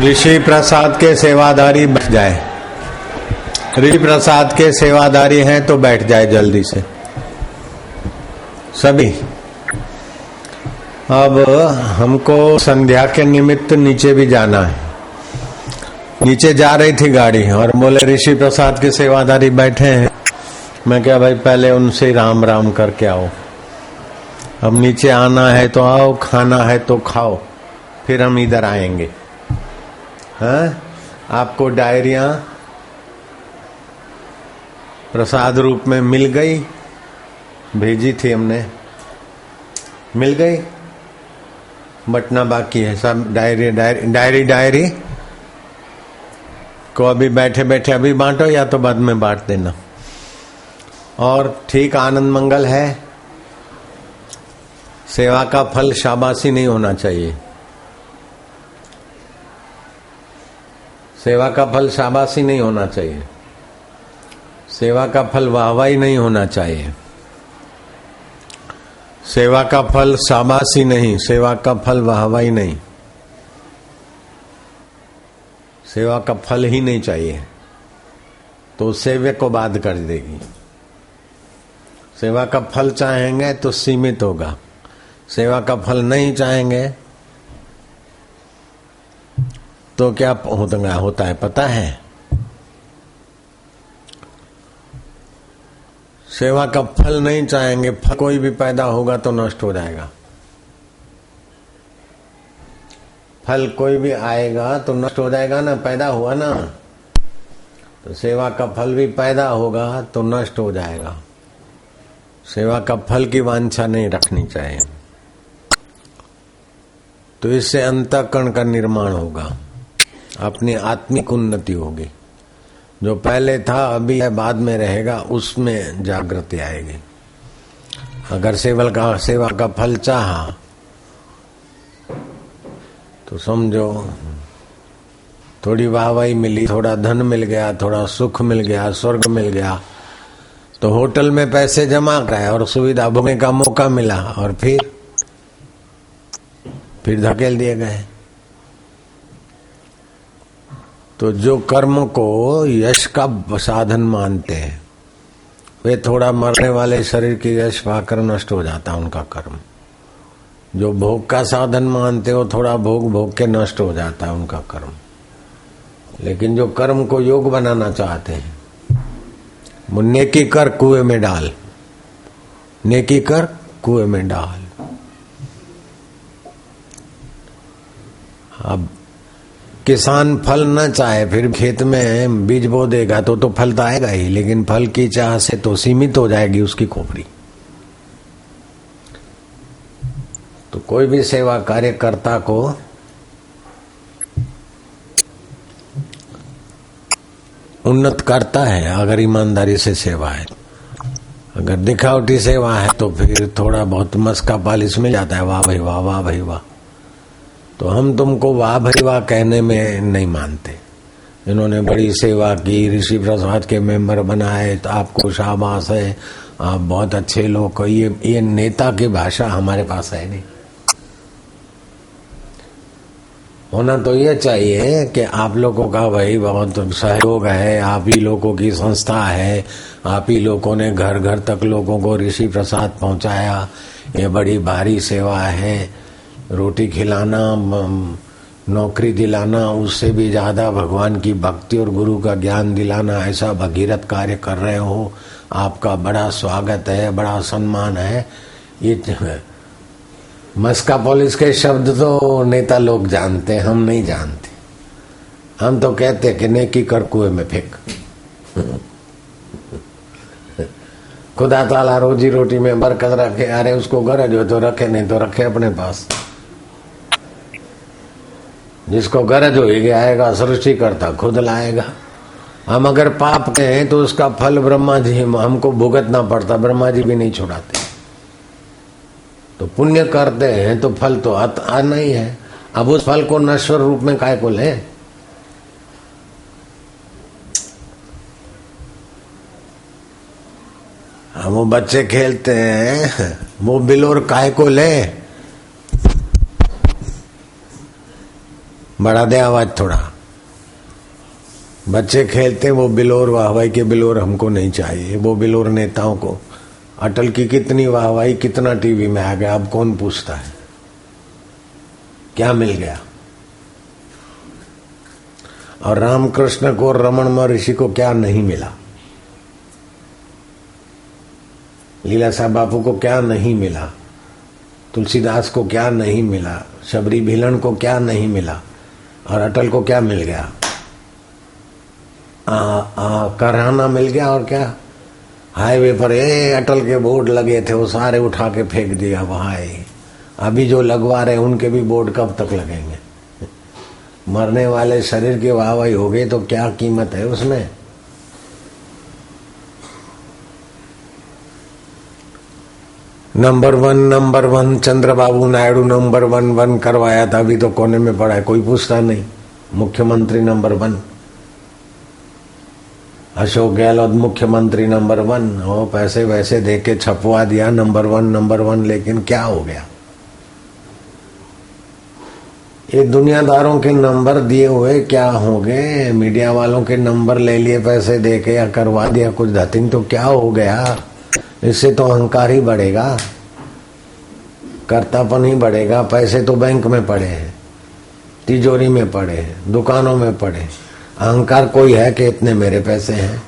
ऋषि प्रसाद के सेवादारी बैठ जाए। ऋषि प्रसाद के सेवादारी हैं तो बैठ जाए जल्दी से सभी। अब हमको संध्या के निमित्त नीचे भी जाना है। नीचे जा रही थी गाड़ी और बोले ऋषि प्रसाद के सेवादारी बैठे हैं। मैं क्या भाई पहले उनसे राम राम करके आओ। अब नीचे आना है तो आओ, खाना है तो खाओ, फिर हम इधर आएंगे। हाँ, आपको डायरियां प्रसाद रूप में मिल गई, भेजी थी हमने, मिल गई, बटना बाकी है सब। डायरी को अभी बैठे बैठे अभी बांटो या तो बाद में बांट देना। और ठीक आनंद मंगल है। सेवा का फल शाबाशी नहीं होना चाहिए। सेवा का फल शाबाशी नहीं होना चाहिए। सेवा का फल वाहवाही नहीं होना चाहिए। सेवा का फल शाबाशी नहीं, सेवा का फल वाहवाही नहीं, सेवा का फल ही नहीं चाहिए तो सेवे को बाध कर देगी। सेवा का फल चाहेंगे तो सीमित होगा, सेवा का फल नहीं चाहेंगे तो क्या होता है पता है? सेवा का फल नहीं चाहेंगे, फल कोई भी पैदा होगा तो नष्ट हो जाएगा। फल कोई भी आएगा तो नष्ट हो जाएगा ना, पैदा हुआ ना, तो सेवा का फल भी पैदा होगा तो नष्ट हो जाएगा। सेवा का फल की वांछा नहीं रखनी चाहिए, तो इससे अंतःकरण का निर्माण होगा, अपनी आत्मिक उन्नति होगी। जो पहले था अभी है बाद में रहेगा, उसमें जागृति आएगी। अगर सेवा का फल चाहा तो समझो थोड़ी वाहवाही मिली, थोड़ा धन मिल गया, थोड़ा सुख मिल गया, स्वर्ग मिल गया, तो होटल में पैसे जमा कराए और सुविधा भोगने का मौका मिला और फिर धकेल दिए गए। तो जो कर्म को यश का साधन मानते हैं वे थोड़ा मरने वाले शरीर की यश पाकर नष्ट हो जाता है उनका कर्म। जो भोग का साधन मानते हो थोड़ा भोग के नष्ट हो जाता है उनका कर्म। लेकिन जो कर्म को योग बनाना चाहते हैं वो नेकी कर कुएं में डाल, नेकी कर कुएं में डाल। अब किसान फल न चाहे फिर खेत में बीज बो देगा तो फल तो आएगा ही, लेकिन फल की चाह से तो सीमित हो जाएगी उसकी खोपड़ी। तो कोई भी सेवा कार्यकर्ता को उन्नत करता है अगर ईमानदारी से सेवा है। अगर दिखावटी सेवा है तो फिर थोड़ा बहुत मस्का पालिश मिल जाता है, वाह भाई वाह, वाह भाई वाह। तो हम तुमको वाह भाई वाह कहने में नहीं मानते। इन्होंने बड़ी सेवा की, ऋषि प्रसाद के मेंबर बनाए तो आपको शाबाश है, आप बहुत अच्छे लोग। ये नेता की भाषा हमारे पास है नहीं। होना तो ये चाहिए कि आप लोगों का भाई बहुत सहयोग है, आप ही लोगों की संस्था है, आप ही लोगों ने घर घर तक लोगों को ऋषि प्रसाद पहुंचाया, ये बड़ी भारी सेवा है। रोटी खिलाना, नौकरी दिलाना, उससे भी ज्यादा भगवान की भक्ति और गुरु का ज्ञान दिलाना, ऐसा भगीरथ कार्य कर रहे हो, आपका बड़ा स्वागत है, बड़ा सम्मान है। ये मस्का पुलिस के शब्द तो नेता लोग जानते हैं, हम नहीं जानते। हम तो कहते कि नेकी कर कुएं में फेंक। खुदा ताला रोजी रोटी में बरकत रखे। अरे उसको गरज हो तो रखे, नहीं तो रखे अपने पास। जिसको गरज होगी आएगा, सृष्टि करता खुद लाएगा। हम अगर पाप कहें तो उसका फल ब्रह्मा जी हमको भुगतना पड़ता, ब्रह्मा जी भी नहीं छुड़ाते। तो पुण्य करते हैं तो फल तो आना ही है। अब उस फल को नश्वर रूप में काय को ले? हम वो बच्चे खेलते हैं, वो बिलोर काय को ले? बढ़ा दे आवाज थोड़ा। बच्चे खेलते वो बिलोर वाहवाही के बिलोर हमको नहीं चाहिए, वो बिलोर नेताओं को। अटल की कितनी वाहवाही, कितना टीवी में आ गया, अब कौन पूछता है क्या मिल गया। और रामकृष्ण को, रमन महर्षि को क्या नहीं मिला, लीला साहब बापू को क्या नहीं मिला, तुलसीदास को क्या नहीं मिला, शबरी भीलन को क्या नहीं मिला, और अटल को क्या मिल गया। कराना मिल गया। और क्या हाईवे पर अटल के बोर्ड लगे थे वो सारे उठा के फेंक दिया वहां। अभी जो लगवा रहे उनके भी बोर्ड कब तक लगेंगे। मरने वाले शरीर की वाहवाही हो गई तो क्या कीमत है उसमें। Number one Chandrababu Naidu number one करवाया था, अभी तो कोने में पड़ा है, कोई पूछता नहीं। मुख्यमंत्री नंबर 1, अशोक गहलोत मुख्यमंत्री नंबर 1, वो पैसे वैसे दे के छपवा दिया नंबर वन, लेकिन क्या हो गया। ये दुनियादारों के नंबर दिए हुए क्या हो गए, मीडिया वालों के नंबर ले लिए पैसे दे के या करवा दिया कुछ धतिंग, तो क्या हो गया। इससे तो अहंकार ही बढ़ेगा, कर्तापन ही बढ़ेगा। पैसे तो बैंक में पड़े हैं, तिजोरी में पड़े हैं, दुकानों में पड़े। अहंकार कोई है कि इतने मेरे पैसे हैं।